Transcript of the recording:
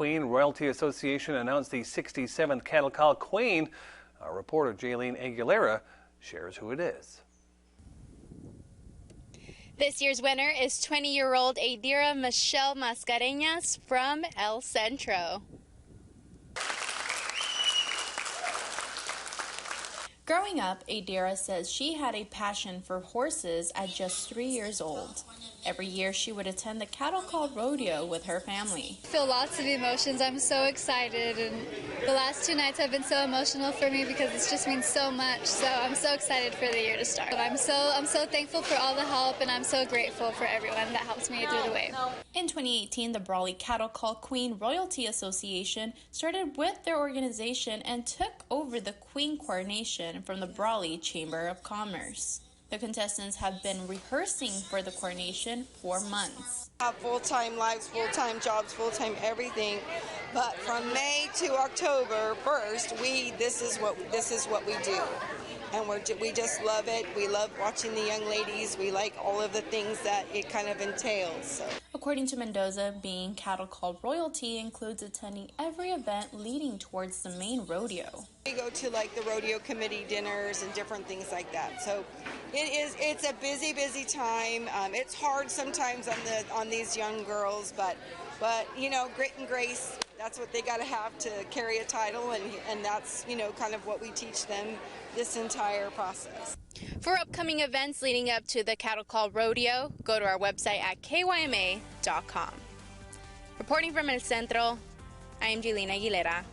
Queen Royalty Association announced the 67th Cattle Call Queen. Our reporter Jaylene Aguilera shares who it is. This year's winner is 20-year-old Adira Michelle Mascareñas from El Centro. Growing up, Adira says she had a passion for horses at just 3 years old. Every year she would attend the Cattle Call Rodeo with her family. I feel lots of emotions. I'm so excited, and the last 2 nights have been so emotional for me because it just means so much. So I'm so excited for the year to start. I'm so thankful for all the help, and I'm so grateful for everyone that helps me through the way. In 2018, the Brawley Cattle Call Queen Royalty Association started with their organization and took over the Queen coronation from the Brawley Chamber of Commerce. The contestants have been rehearsing for the coronation for months. Have full-time lives, full-time jobs, full-time everything, but from May to October 1st, this is what we do, and we just love it. We love watching the young ladies. We like all of the things that it kind of entails. So. According to Mendoza, being cattle called royalty includes attending every event leading towards the main rodeo. We go to like the rodeo committee dinners and different things like that. So it's a busy time. It's hard sometimes on these young girls, but you know, grit and grace, that's what they got to have to carry a title, and that's, you know, kind of what we teach them this entire process. For upcoming events leading up to the Cattle Call Rodeo, go to our website at kyma.com. Reporting from El Centro, I am Jaylene Aguilera.